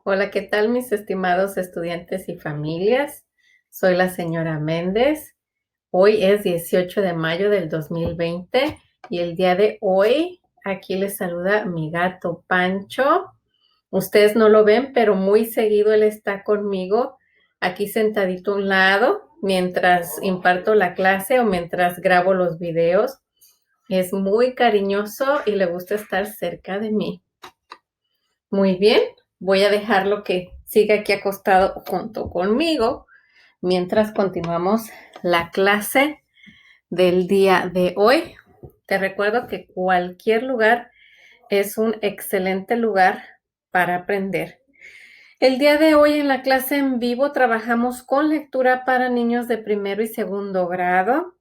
Hola, ¿qué tal mis estimados estudiantes y familias? Soy la señora Méndez. Hoy es 18 de mayo del 2020 y el día de hoy aquí les saluda mi gato Pancho. Ustedes no lo ven, pero muy seguido él está conmigo aquí sentadito a un lado mientras imparto la clase o mientras grabo los videos. Es muy cariñoso y le gusta estar cerca de mí. Muy bien, voy a dejarlo que siga aquí acostado junto conmigo mientras continuamos la clase del día de hoy. Te recuerdo que cualquier lugar es un excelente lugar para aprender. El día de hoy en la clase en vivo trabajamos con lectura para niños de primero y segundo grado.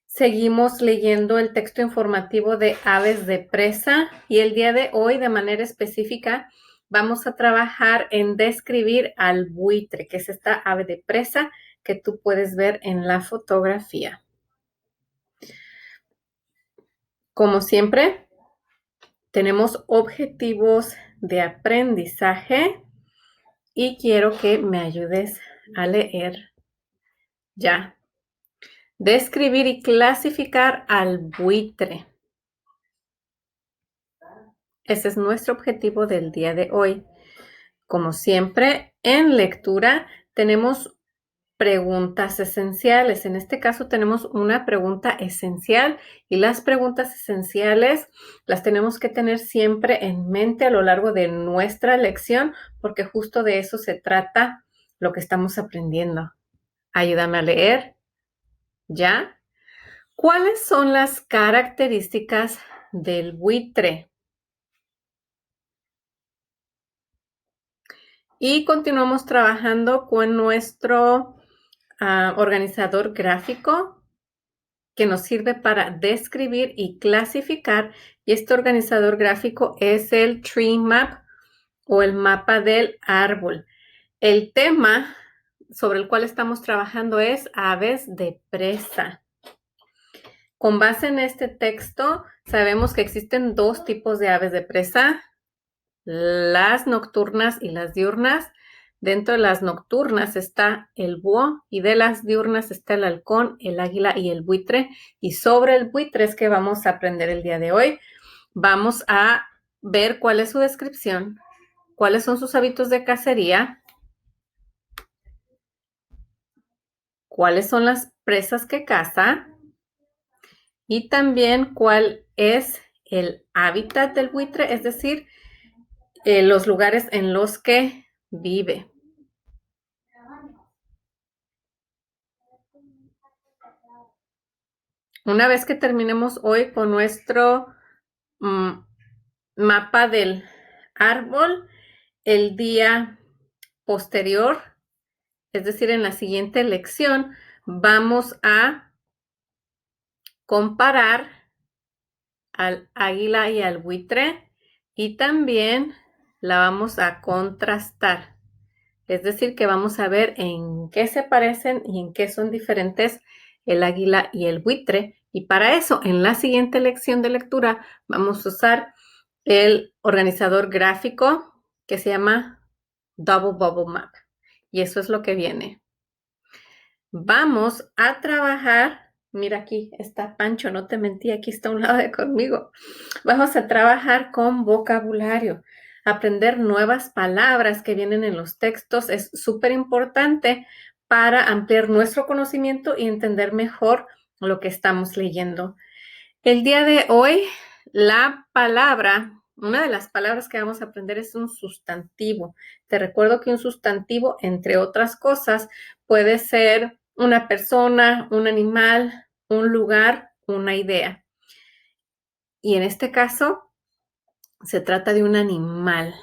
Seguimos leyendo el texto informativo de Aves de Presa y el día de hoy, de manera específica, vamos a trabajar en describir al buitre, que es esta ave de presa que tú puedes ver en la fotografía. Como siempre, tenemos objetivos de aprendizaje y quiero que me ayudes a leer ya. Describir y clasificar al buitre. Ese es nuestro objetivo del día de hoy. Como siempre, en lectura tenemos preguntas esenciales. En este caso tenemos una pregunta esencial y las preguntas esenciales las tenemos que tener siempre en mente a lo largo de nuestra lección porque justo de eso se trata lo que estamos aprendiendo. Ayúdame a leer. ¿Ya? ¿Cuáles son las características del buitre? Y continuamos trabajando con nuestro organizador gráfico que nos sirve para describir y clasificar. Y este organizador gráfico es el Tree Map o el mapa del árbol. El tema sobre el cual estamos trabajando es aves de presa. Con base en este texto, sabemos que existen dos tipos de aves de presa, las nocturnas y las diurnas. Dentro de las nocturnas está el búho y de las diurnas está el halcón, el águila y el buitre. Y sobre el buitre es que vamos a aprender el día de hoy. Vamos a ver cuál es su descripción, cuáles son sus hábitos de cacería, cuáles son las presas que caza y también cuál es el hábitat del buitre, es decir, los lugares en los que vive. Una vez que terminemos hoy con nuestro mapa del árbol, el día posterior, es decir, en la siguiente lección, vamos a comparar al águila y al buitre y también la vamos a contrastar. Es decir, que vamos a ver en qué se parecen y en qué son diferentes el águila y el buitre. Y para eso, en la siguiente lección de lectura, vamos a usar el organizador gráfico que se llama Double Bubble Map. Y eso es lo que viene. Vamos a trabajar, mira aquí está Pancho, no te mentí, aquí está a un lado de conmigo. Vamos a trabajar con vocabulario. Aprender nuevas palabras que vienen en los textos es súper importante para ampliar nuestro conocimiento y entender mejor lo que estamos leyendo. El día de hoy, una de las palabras que vamos a aprender es un sustantivo. Te recuerdo que un sustantivo, entre otras cosas, puede ser una persona, un animal, un lugar, una idea. Y en este caso, se trata de un animal,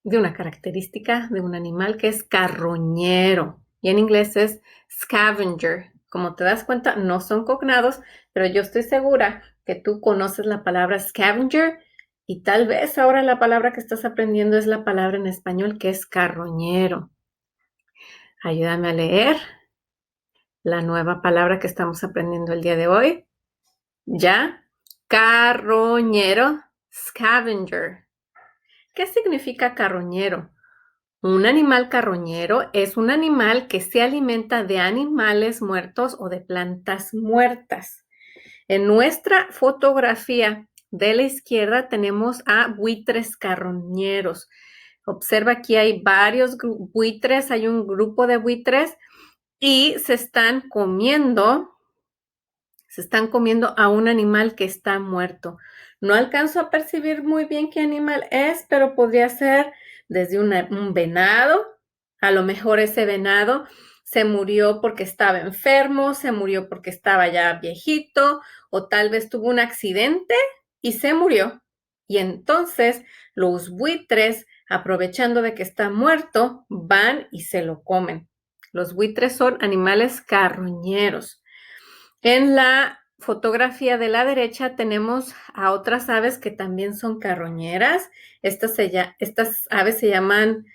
de una característica de un animal que es carroñero. Y en inglés es scavenger. Como te das cuenta, no son cognados, pero yo estoy segura que tú conoces la palabra scavenger y tal vez ahora la palabra que estás aprendiendo es la palabra en español que es carroñero. Ayúdame a leer la nueva palabra que estamos aprendiendo el día de hoy. ¿Ya? Carroñero, scavenger. ¿Qué significa carroñero? Un animal carroñero es un animal que se alimenta de animales muertos o de plantas muertas. En nuestra fotografía de la izquierda tenemos a buitres carroñeros. Observa, aquí hay varios buitres, hay un grupo de buitres y se están comiendo a un animal que está muerto. No alcanzo a percibir muy bien qué animal es, pero podría ser desde un venado. A lo mejor ese venado se murió porque estaba enfermo, se murió porque estaba ya viejito, o tal vez tuvo un accidente y se murió. Y entonces los buitres, aprovechando de que está muerto, van y se lo comen. Los buitres son animales carroñeros. En la fotografía de la derecha tenemos a otras aves que también son carroñeras. Estas aves se llaman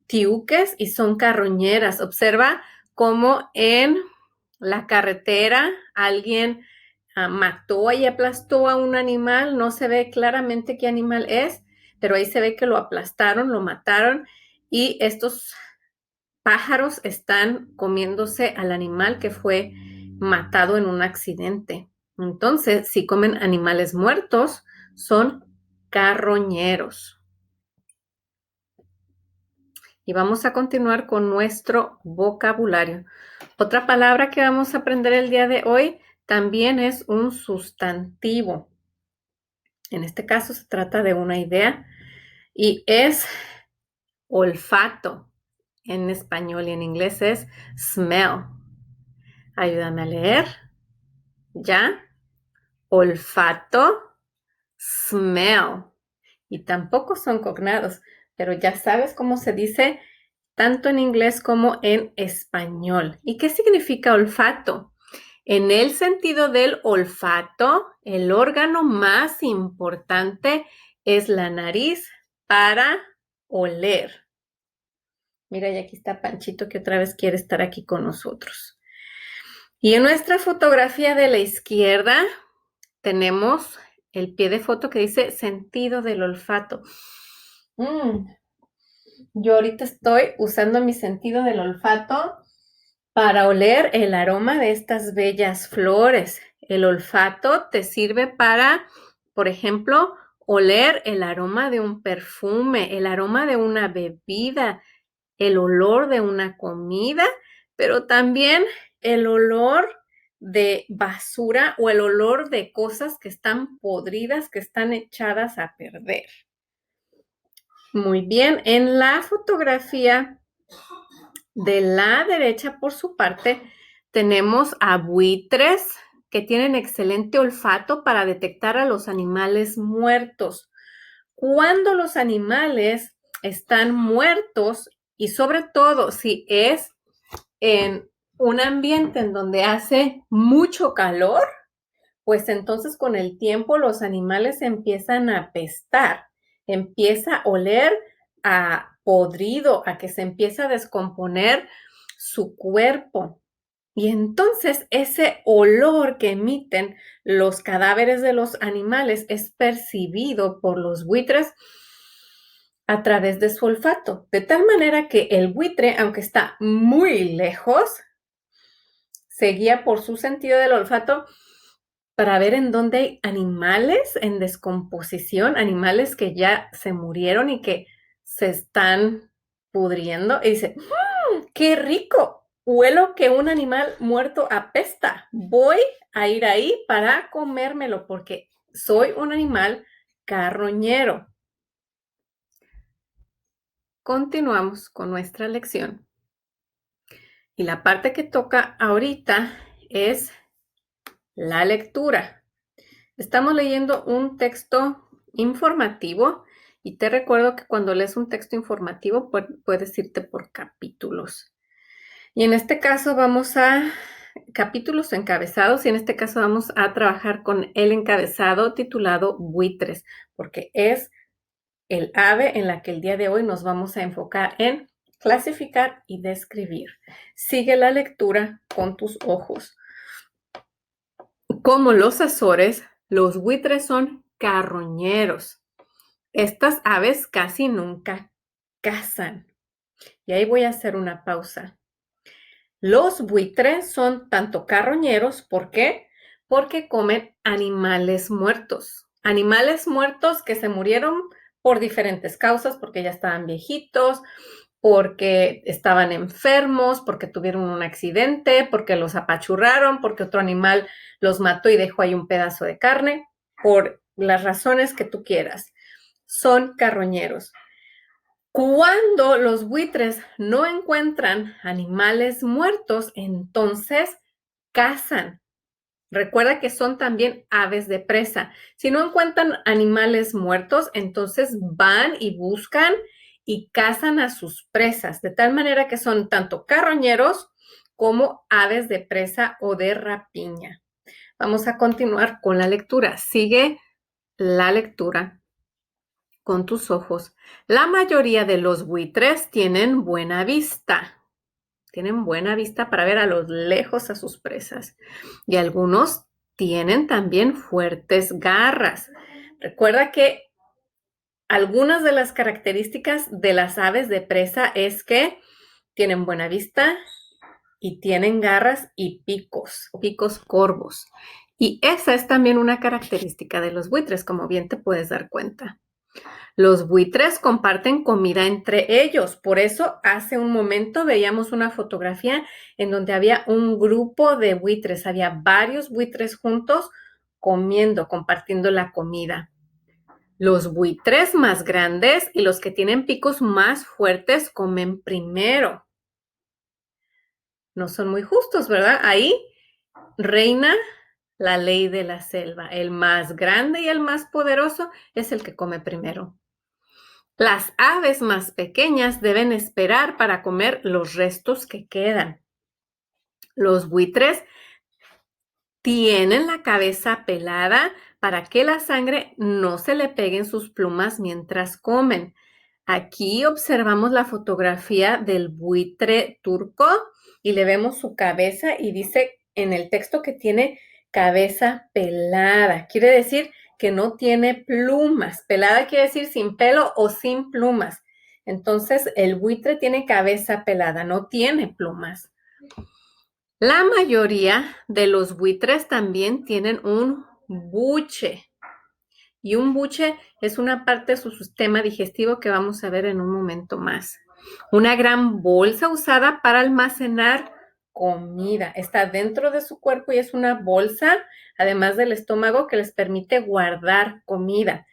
tiuques y son carroñeras. Observa cómo en la carretera alguien mató y aplastó a un animal. No se ve claramente qué animal es, pero ahí se ve que lo aplastaron, lo mataron y estos pájaros están comiéndose al animal que fue matado en un accidente. Entonces, si comen animales muertos, son carroñeros. Y vamos a continuar con nuestro vocabulario. Otra palabra que vamos a aprender el día de hoy también es un sustantivo. En este caso se trata de una idea y es olfato. En español y en inglés es smell. Ayúdame a leer. ¿Ya? Olfato, smell. Y tampoco son cognados, pero ya sabes cómo se dice tanto en inglés como en español. ¿Y qué significa olfato? En el sentido del olfato, el órgano más importante es la nariz para oler. Mira, y aquí está Panchito que otra vez quiere estar aquí con nosotros. Y en nuestra fotografía de la izquierda tenemos el pie de foto que dice sentido del olfato. Yo ahorita estoy usando mi sentido del olfato para oler el aroma de estas bellas flores. El olfato te sirve para, por ejemplo, oler el aroma de un perfume, el aroma de una bebida, el olor de una comida, pero también el olor de basura o el olor de cosas que están podridas, que están echadas a perder. Muy bien, en la fotografía de la derecha, por su parte, tenemos a buitres que tienen excelente olfato para detectar a los animales muertos. Cuando los animales están muertos y sobre todo si es en un ambiente en donde hace mucho calor, pues entonces con el tiempo los animales empiezan a apestar, empieza a oler a podrido, a que se empieza a descomponer su cuerpo. Y entonces ese olor que emiten los cadáveres de los animales es percibido por los buitres a través de su olfato, de tal manera que el buitre, aunque está muy lejos, se guía por su sentido del olfato para ver en dónde hay animales en descomposición, animales que ya se murieron y que se están pudriendo. Y dice, ¡qué rico! Huelo que un animal muerto apesta. Voy a ir ahí para comérmelo porque soy un animal carroñero. Continuamos con nuestra lección. Y la parte que toca ahorita es la lectura. Estamos leyendo un texto informativo y te recuerdo que cuando lees un texto informativo puedes irte por capítulos. Y en este caso vamos a capítulos encabezados y en este caso vamos a trabajar con el encabezado titulado buitres, porque es el ave en la que el día de hoy nos vamos a enfocar en clasificar y describir. Sigue la lectura con tus ojos. Como los Azores, los buitres son carroñeros. Estas aves casi nunca cazan. Y ahí voy a hacer una pausa. Los buitres son tanto carroñeros, ¿por qué? Porque comen animales muertos que se murieron por diferentes causas, porque ya estaban viejitos, porque estaban enfermos, porque tuvieron un accidente, porque los apachurraron, porque otro animal los mató y dejó ahí un pedazo de carne, por las razones que tú quieras. Son carroñeros. Cuando los buitres no encuentran animales muertos, entonces cazan. Recuerda que son también aves de presa. Si no encuentran animales muertos, entonces van y buscan y cazan a sus presas, de tal manera que son tanto carroñeros como aves de presa o de rapiña. Vamos a continuar con la lectura. Sigue la lectura con tus ojos. La mayoría de los buitres tienen buena vista. Tienen buena vista para ver a lo lejos a sus presas. Y algunos tienen también fuertes garras. Recuerda que algunas de las características de las aves de presa es que tienen buena vista y tienen garras y picos corvos. Y esa es también una característica de los buitres, como bien te puedes dar cuenta. Los buitres comparten comida entre ellos. Por eso hace un momento veíamos una fotografía en donde había un grupo de buitres. Había varios buitres juntos comiendo, compartiendo la comida. Los buitres más grandes y los que tienen picos más fuertes comen primero. No son muy justos, ¿verdad? Ahí reina la ley de la selva. El más grande y el más poderoso es el que come primero. Las aves más pequeñas deben esperar para comer los restos que quedan. Los buitres tienen la cabeza pelada para que la sangre no se le pegue en sus plumas mientras comen. Aquí observamos la fotografía del buitre turco y le vemos su cabeza y dice en el texto que tiene cabeza pelada. Quiere decir que no tiene plumas. Pelada quiere decir sin pelo o sin plumas. Entonces, el buitre tiene cabeza pelada, no tiene plumas. La mayoría de los buitres también tienen un buche. Y un buche es una parte de su sistema digestivo que vamos a ver en un momento más. Una gran bolsa usada para almacenar comida. Está dentro de su cuerpo y es una bolsa, además del estómago, que les permite guardar comida.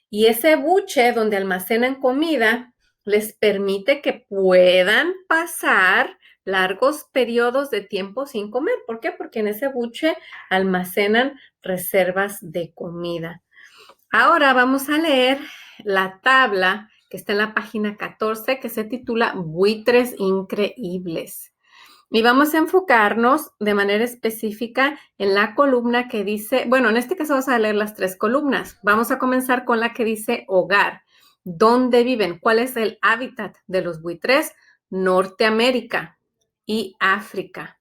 Y ese buche donde almacenan comida les permite que puedan pasar largos periodos de tiempo sin comer. ¿Por qué? Porque en ese buche almacenan reservas de comida. Ahora vamos a leer la tabla que está en la página 14 que se titula Buitres Increíbles. Y vamos a enfocarnos de manera específica en la columna que dice, bueno, en este caso vamos a leer las tres columnas. Vamos a comenzar con la que dice hogar. ¿Dónde viven? ¿Cuál es el hábitat de los buitres? Norteamérica y África.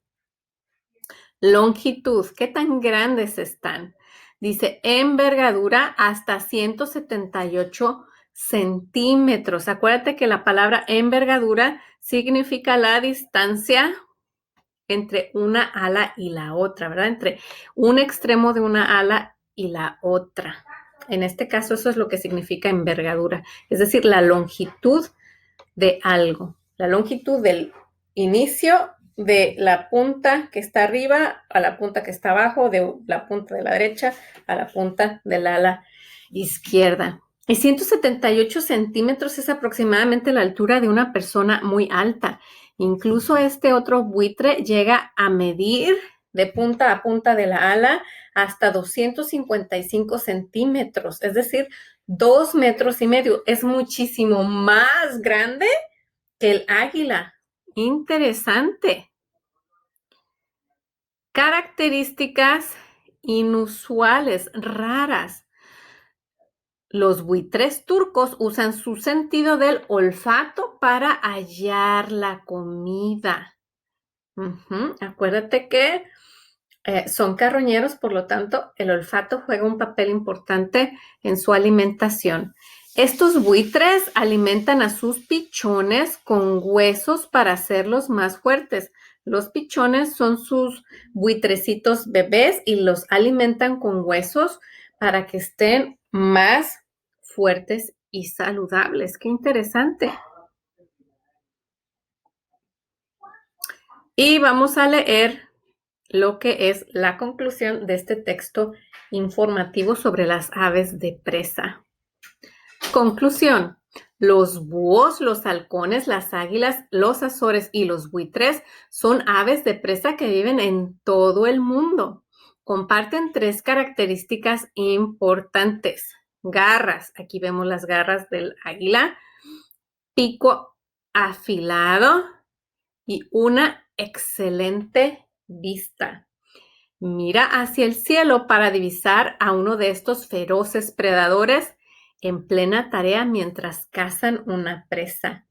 Longitud, ¿qué tan grandes están? Dice envergadura hasta 178 centímetros. Acuérdate que la palabra envergadura significa la distancia entre una ala y la otra, ¿verdad? Entre un extremo de una ala y la otra. En este caso, eso es lo que significa envergadura, es decir, la longitud de algo, la longitud del inicio de la punta que está arriba a la punta que está abajo, de la punta de la derecha a la punta del ala izquierda. Y 178 centímetros es aproximadamente la altura de una persona muy alta. Incluso este otro buitre llega a medir de punta a punta de la ala hasta 255 centímetros, es decir, 2,5 metros. Es muchísimo más grande que el águila. Interesante. Características inusuales, raras. Los buitres turcos usan su sentido del olfato para hallar la comida. Acuérdate que son carroñeros, por lo tanto, el olfato juega un papel importante en su alimentación. Estos buitres alimentan a sus pichones con huesos para hacerlos más fuertes. Los pichones son sus buitrecitos bebés y los alimentan con huesos para que estén más fuertes y saludables. ¡Qué interesante! Y vamos a leer lo que es la conclusión de este texto informativo sobre las aves de presa. Conclusión. Los búhos, los halcones, las águilas, los azores y los buitres son aves de presa que viven en todo el mundo. Comparten tres características importantes. Garras, aquí vemos las garras del águila, pico afilado y una excelente vista. Mira hacia el cielo para divisar a uno de estos feroces predadores en plena tarea mientras cazan una presa.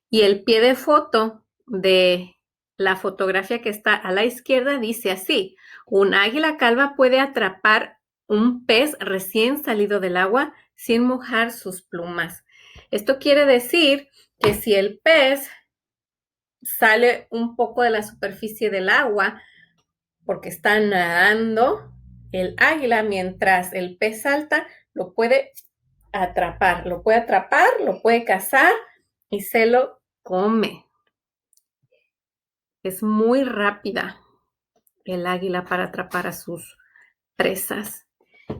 Y el pie de foto de la fotografía que está a la izquierda dice así: un águila calva puede atrapar un pez recién salido del agua sin mojar sus plumas. Esto quiere decir que si el pez sale un poco de la superficie del agua, porque está nadando, el águila, mientras el pez salta, lo puede atrapar, lo puede cazar y se lo come. Es muy rápida el águila para atrapar a sus presas.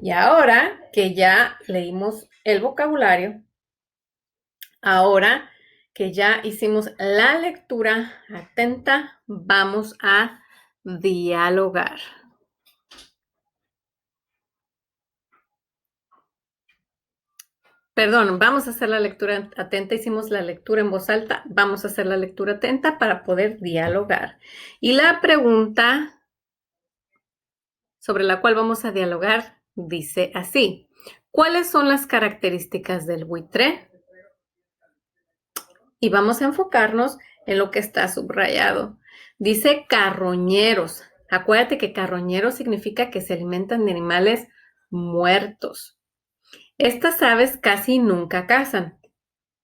Y ahora que ya leímos el vocabulario, ahora que ya hicimos la lectura atenta, vamos a dialogar. Perdón, vamos a hacer la lectura atenta. Hicimos la lectura en voz alta. Vamos a hacer la lectura atenta para poder dialogar. Y la pregunta sobre la cual vamos a dialogar dice así: ¿cuáles son las características del buitre? Y vamos a enfocarnos en lo que está subrayado. Dice carroñeros. Acuérdate que carroñeros significa que se alimentan de animales muertos. Estas aves casi nunca cazan,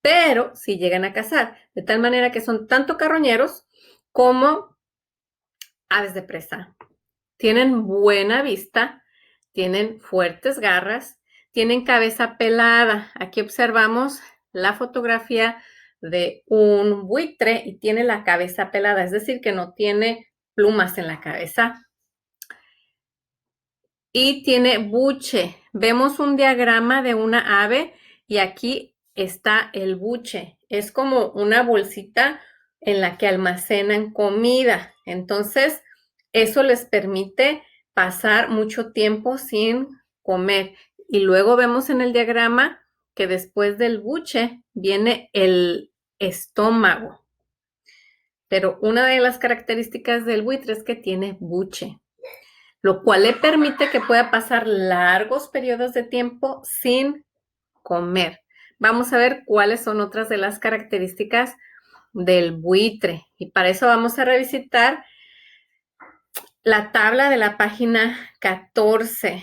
pero sí llegan a cazar, de tal manera que son tanto carroñeros como aves de presa. Tienen buena vista, tienen fuertes garras, tienen cabeza pelada. Aquí observamos la fotografía de un buitre y tiene la cabeza pelada, es decir, que no tiene plumas en la cabeza. Y tiene buche. Vemos un diagrama de una ave y aquí está el buche. Es como una bolsita en la que almacenan comida. Entonces, eso les permite pasar mucho tiempo sin comer. Y luego vemos en el diagrama que después del buche viene el estómago. Pero una de las características del buitre es que tiene buche, lo cual le permite que pueda pasar largos periodos de tiempo sin comer. Vamos a ver cuáles son otras de las características del buitre. Y para eso vamos a revisitar la tabla de la página 14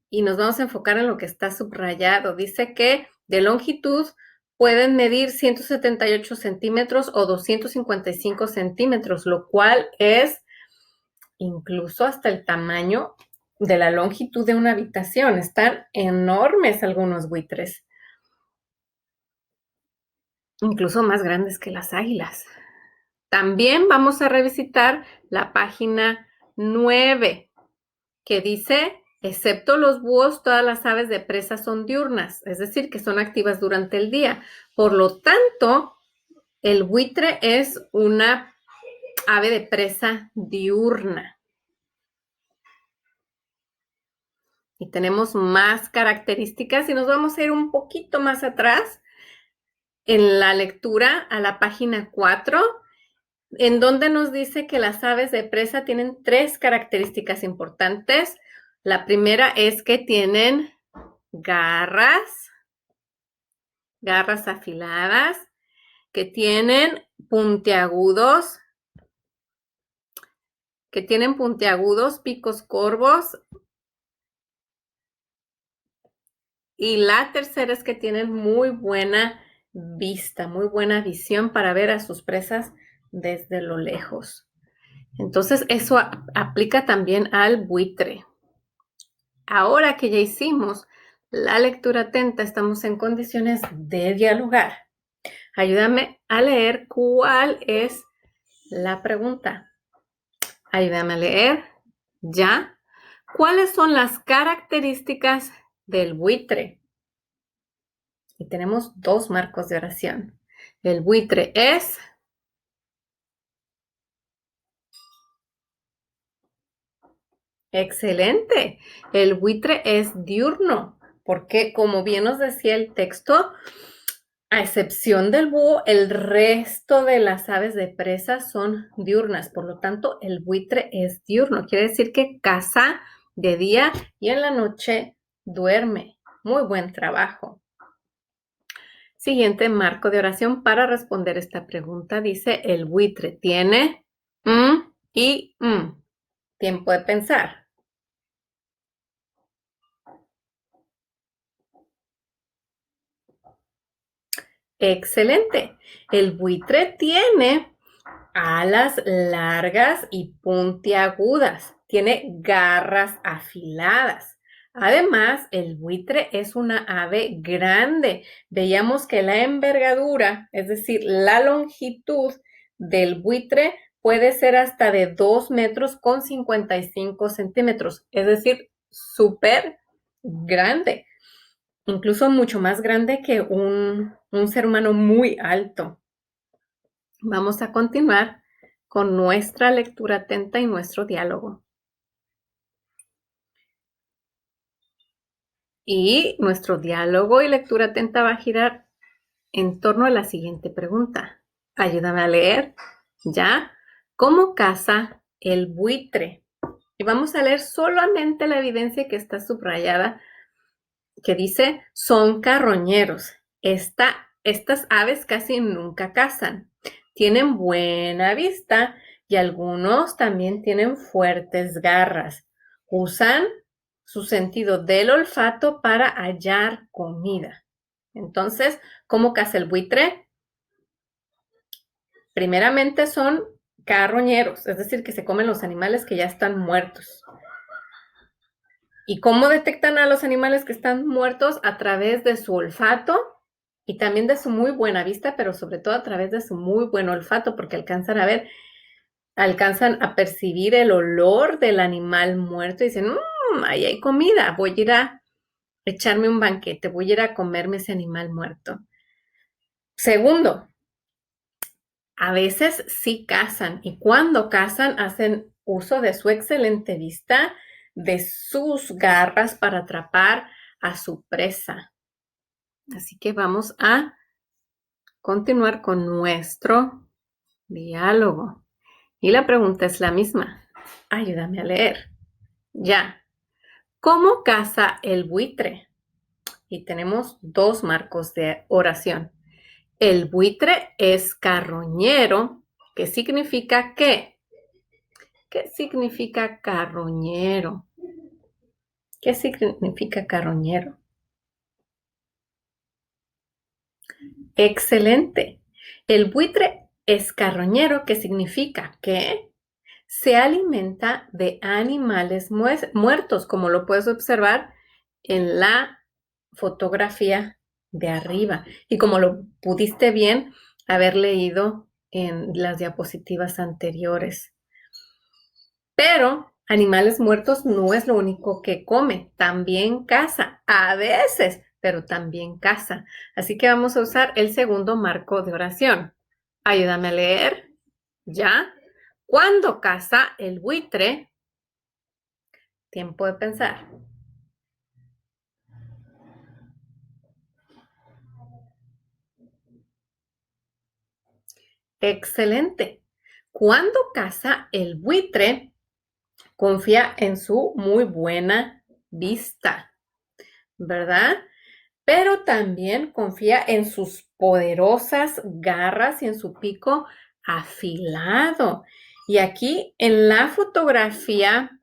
y nos vamos a enfocar en lo que está subrayado. Dice que de longitud pueden medir 178 centímetros o 255 centímetros, lo cual es incluso hasta el tamaño de la longitud de una habitación. Están enormes algunos buitres, incluso más grandes que las águilas. También vamos a revisitar la página 9, que dice: excepto los búhos, todas las aves de presa son diurnas, es decir, que son activas durante el día. Por lo tanto, el buitre es una ave de presa diurna. Y tenemos más características y nos vamos a ir un poquito más atrás en la lectura a la página 4, en donde nos dice que las aves de presa tienen tres características importantes. La primera es que tienen garras afiladas, que tienen puntiagudos, picos corvos Y la tercera es que tienen muy buena vista, muy buena visión para ver a sus presas desde lo lejos. Entonces, eso aplica también al buitre. Ahora que ya hicimos la lectura atenta, estamos en condiciones de dialogar. Ayúdame a leer cuál es la pregunta. Ayúdame a leer. ¿Ya? ¿Cuáles son las características del buitre? Y tenemos dos marcos de oración. El buitre es... Excelente. El buitre es diurno, porque como bien nos decía el texto, a excepción del búho, el resto de las aves de presa son diurnas. Por lo tanto, el buitre es diurno. Quiere decir que caza de día y en la noche duerme. Muy buen trabajo. Siguiente marco de oración para responder esta pregunta. Dice, el buitre tiene y tiempo de pensar. Excelente. El buitre tiene alas largas y puntiagudas. Tiene garras afiladas. Además, el buitre es una ave grande. Veíamos que la envergadura, es decir, la longitud del buitre puede ser hasta de 2 metros con 55 centímetros. Es decir, súper grande. Incluso mucho más grande que un ser humano muy alto. Vamos a continuar con nuestra lectura atenta y nuestro diálogo. Y nuestro diálogo y lectura atenta va a girar en torno a la siguiente pregunta. Ayúdame a leer. ¿Ya? ¿Cómo caza el buitre? Y vamos a leer solamente la evidencia que está subrayada, que dice, son carroñeros. Estas aves casi nunca cazan. Tienen buena vista y algunos también tienen fuertes garras. Usan su sentido del olfato para hallar comida. Entonces, ¿cómo caza el buitre? Primeramente son carroñeros, es decir, que se comen los animales que ya están muertos. ¿Y cómo detectan a los animales que están muertos? A través de su olfato y también de su muy buena vista, pero sobre todo a través de su muy buen olfato, porque alcanzan a percibir el olor del animal muerto y dicen, ahí hay comida, voy a ir a echarme un banquete, voy a ir a comerme ese animal muerto. Segundo, a veces sí cazan y cuando cazan hacen uso de su excelente vista, de sus garras para atrapar a su presa. Así que vamos a continuar con nuestro diálogo. Y la pregunta es la misma. Ayúdame a leer. Ya. ¿Cómo caza el buitre? Y tenemos dos marcos de oración. El buitre es carroñero, que significa ¿qué? ¿Qué significa carroñero? ¿Qué significa carroñero? Excelente. El buitre es carroñero, que significa que se alimenta de animales muertos, como lo puedes observar en la fotografía de arriba y como lo pudiste bien haber leído en las diapositivas anteriores. Pero animales muertos no es lo único que come, también caza, a veces, pero también caza. Así que vamos a usar el segundo marco de oración. Ayúdame a leer. ¿Ya? ¿Cuándo caza el buitre? Tiempo de pensar. Excelente. Cuando caza el buitre, confía en su muy buena vista, ¿verdad? Pero también confía en sus poderosas garras y en su pico afilado. Y aquí en la fotografía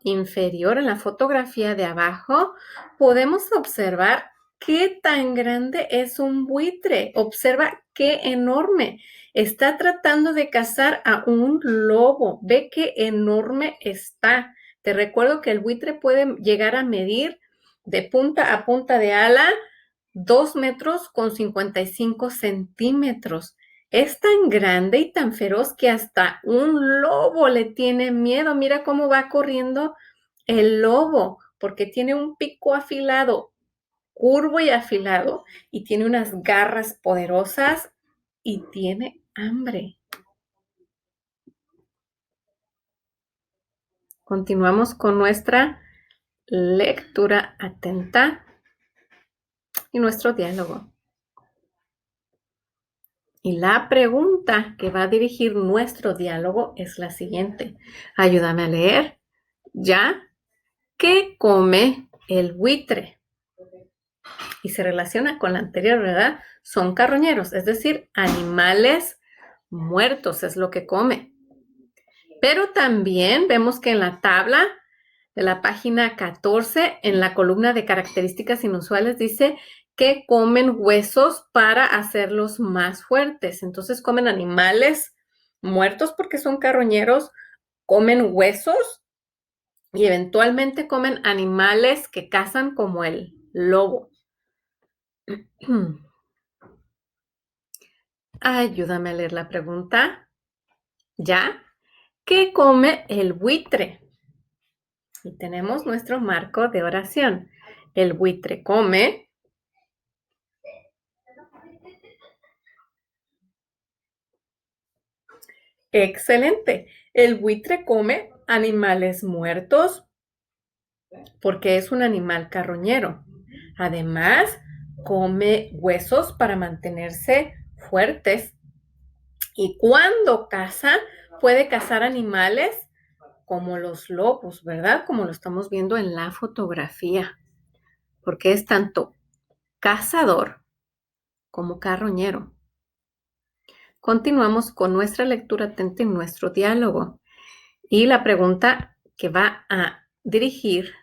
inferior, en la fotografía de abajo, podemos observar qué tan grande es un buitre. Observa qué enorme. Está tratando de cazar a un lobo. Ve qué enorme está. Te recuerdo que el buitre puede llegar a medir de punta a punta de ala 2 metros con 55 centímetros. Es tan grande y tan feroz que hasta un lobo le tiene miedo. Mira cómo va corriendo el lobo, porque tiene un pico afilado, curvo y afilado, y tiene unas garras poderosas y tiene hambre. Continuamos con nuestra lectura atenta y nuestro diálogo. Y la pregunta que va a dirigir nuestro diálogo es la siguiente. Ayúdame a leer. ¿Ya? ¿Qué come el buitre? Y se relaciona con la anterior, ¿verdad? Son carroñeros, es decir, animales muertos es lo que come. Pero también vemos que en la tabla de la página 14, en la columna de características inusuales, dice que comen huesos para hacerlos más fuertes. Entonces comen animales muertos porque son carroñeros, comen huesos y eventualmente comen animales que cazan como el lobo. Ayúdame a leer la pregunta. ¿Ya? ¿Qué come el buitre? Y tenemos nuestro marco de oración. El buitre come. Excelente. El buitre come animales muertos porque es un animal carroñero. Además, come huesos para mantenerse fuertes. Y cuando caza, puede cazar animales como los lobos, ¿verdad? Como lo estamos viendo en la fotografía. Porque es tanto cazador como carroñero. Continuamos con nuestra lectura atenta en nuestro diálogo. Y la pregunta que va a dirigir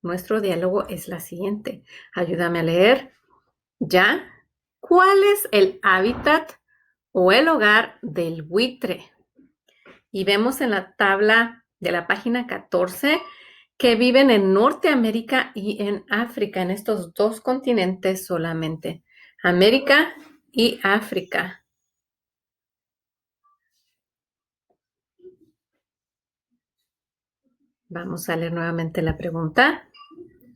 nuestro diálogo es la siguiente. Ayúdame a leer. ¿Ya? ¿Cuál es el hábitat o el hogar del buitre? Y vemos en la tabla de la página 14 que viven en Norteamérica y en África, en estos dos continentes solamente. América y África. Vamos a leer nuevamente la pregunta.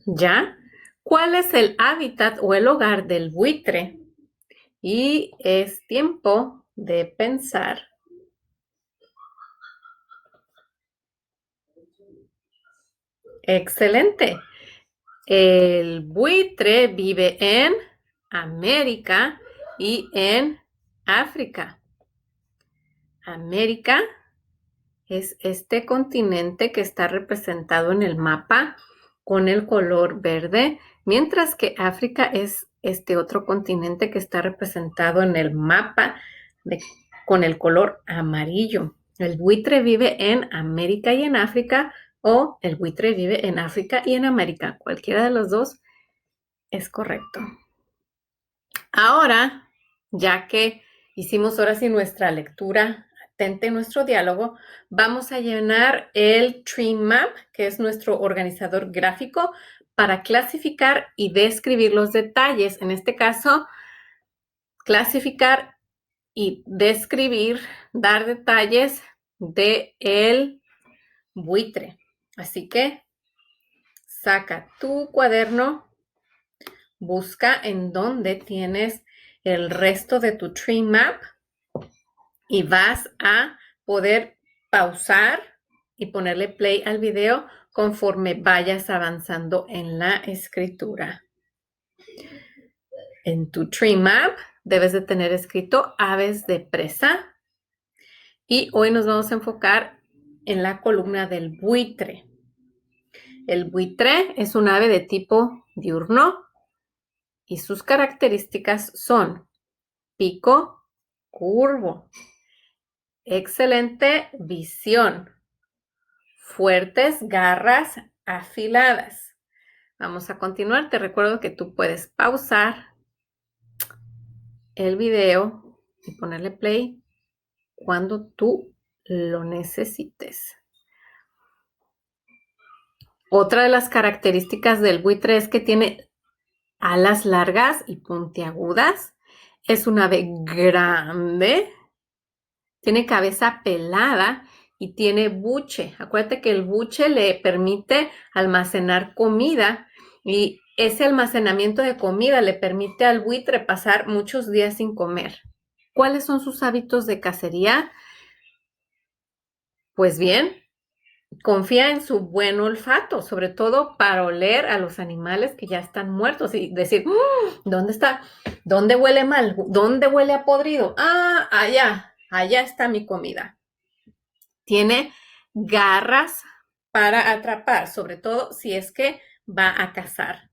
¿Ya? ¿Cuál es el hábitat o el hogar del buitre? Y es tiempo de pensar. Excelente. El buitre vive en América y en África. América es este continente que está representado en el mapa con el color verde, mientras que África es este otro continente que está representado en el mapa con el color amarillo. El buitre vive en América y en África, o el buitre vive en África y en América. Cualquiera de los dos es correcto. Ahora, ya que hicimos ahora sí nuestra lectura atenta en nuestro diálogo, vamos a llenar el Tree Map, que es nuestro organizador gráfico, para clasificar y describir los detalles. En este caso, clasificar y describir, dar detalles del buitre. Así que saca tu cuaderno, busca en dónde tienes el resto de tu Tree Map y vas a poder pausar y ponerle play al video conforme vayas avanzando en la escritura. En tu Tree Map debes de tener escrito aves de presa y hoy nos vamos a enfocar en la columna del buitre. El buitre es un ave de tipo diurno y sus características son pico curvo, excelente visión, fuertes garras afiladas. Vamos a continuar. Te recuerdo que tú puedes pausar el video y ponerle play cuando tú lo necesites. Otra de las características del buitre es que tiene alas largas y puntiagudas. Es un ave grande. Tiene cabeza pelada y tiene buche. Acuérdate que el buche le permite almacenar comida y ese almacenamiento de comida le permite al buitre pasar muchos días sin comer. ¿Cuáles son sus hábitos de cacería? Pues bien, confía en su buen olfato, sobre todo para oler a los animales que ya están muertos y decir, ¿dónde está? ¿Dónde huele mal? ¿Dónde huele a podrido? Ah, allá está mi comida. Tiene garras para atrapar, sobre todo si es que va a cazar.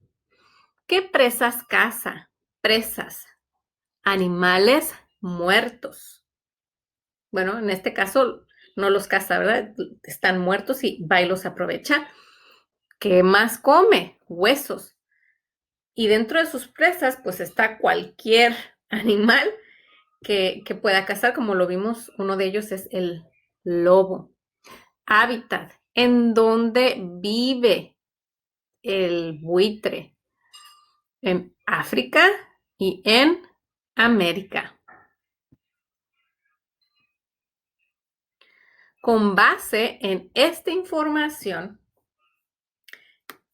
¿Qué presas caza? Presas, animales muertos. Bueno, en este caso no los caza, ¿verdad? Están muertos y va y los aprovecha. ¿Qué más come? Huesos. Y dentro de sus presas, pues está cualquier animal que pueda cazar, como lo vimos, uno de ellos es el lobo. Hábitat, en donde vive el buitre, en África y en América. Con base en esta información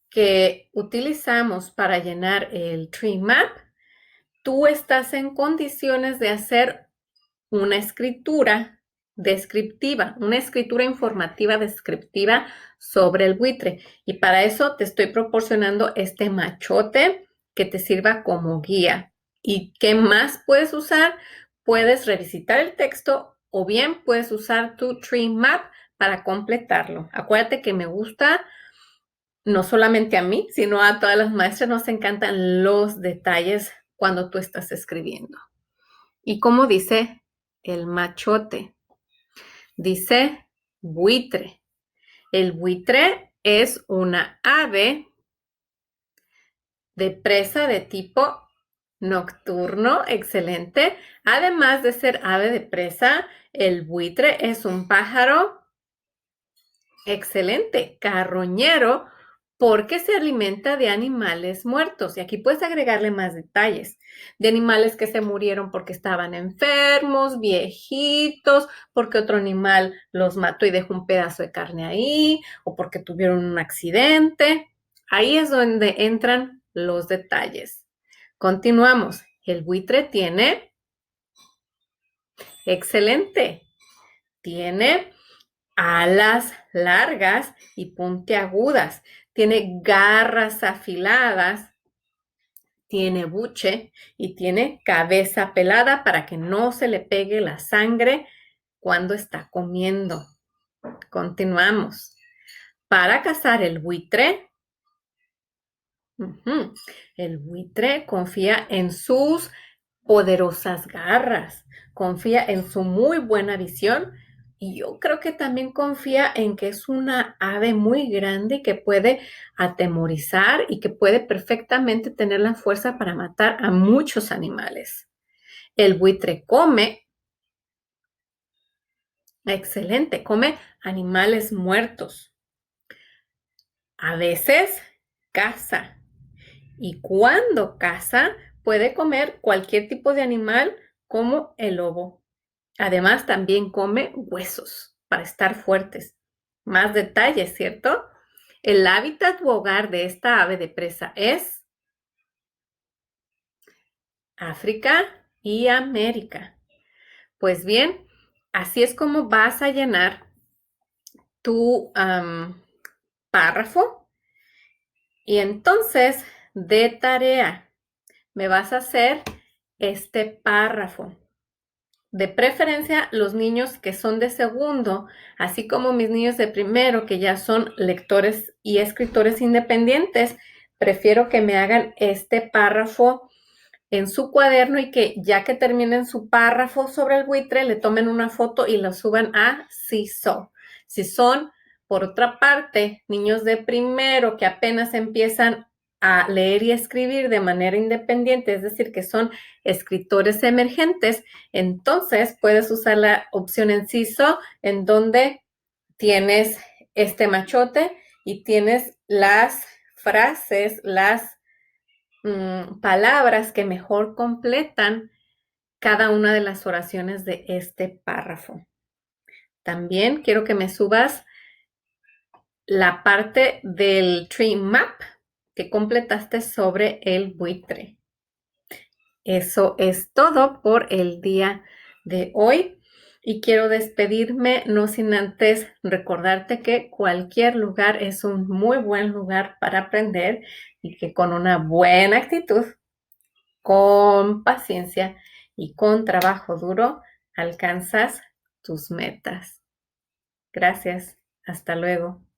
que utilizamos para llenar el Tree Map, tú estás en condiciones de hacer una escritura descriptiva, una escritura informativa descriptiva sobre el buitre. Y para eso te estoy proporcionando este machote que te sirva como guía. ¿Y qué más puedes usar? Puedes revisitar el texto o bien puedes usar tu Tree Map para completarlo. Acuérdate que me gusta, no solamente a mí, sino a todas las maestras nos encantan los detalles cuando tú estás escribiendo. Y como dice el machote, dice buitre. El buitre es una ave de presa de tipo nocturno, excelente. Además de ser ave de presa, el buitre es un pájaro excelente, carroñero, porque se alimenta de animales muertos. Y aquí puedes agregarle más detalles, de animales que se murieron porque estaban enfermos, viejitos, porque otro animal los mató y dejó un pedazo de carne ahí, o porque tuvieron un accidente. Ahí es donde entran los detalles. Continuamos. El buitre tiene, excelente, tiene alas largas y puntiagudas, tiene garras afiladas, tiene buche y tiene cabeza pelada para que no se le pegue la sangre cuando está comiendo. Continuamos. Para cazar el buitre, el buitre confía en sus poderosas garras, confía en su muy buena visión y yo creo que también confía en que es una ave muy grande que puede atemorizar y que puede perfectamente tener la fuerza para matar a muchos animales. El buitre come, excelente, come animales muertos. A veces caza. Y cuando caza, puede comer cualquier tipo de animal como el lobo. Además, también come huesos para estar fuertes. Más detalles, ¿cierto? El hábitat u hogar de esta ave de presa es África y América. Pues bien, así es como vas a llenar tu párrafo. Y entonces, de tarea, me vas a hacer este párrafo. De preferencia, los niños que son de segundo, así como mis niños de primero, que ya son lectores y escritores independientes, prefiero que me hagan este párrafo en su cuaderno y que ya que terminen su párrafo sobre el buitre, le tomen una foto y lo suban a CISO. Si son Por otra parte, niños de primero que apenas empiezan a leer y escribir de manera independiente, es decir, que son escritores emergentes, entonces puedes usar la opción inciso en donde tienes este machote y tienes las frases, las palabras que mejor completan cada una de las oraciones de este párrafo. También quiero que me subas la parte del tree map que completaste sobre el buitre. Eso es todo por el día de hoy. Y quiero despedirme, no sin antes recordarte que cualquier lugar es un muy buen lugar para aprender y que con una buena actitud, con paciencia y con trabajo duro, alcanzas tus metas. Gracias. Hasta luego.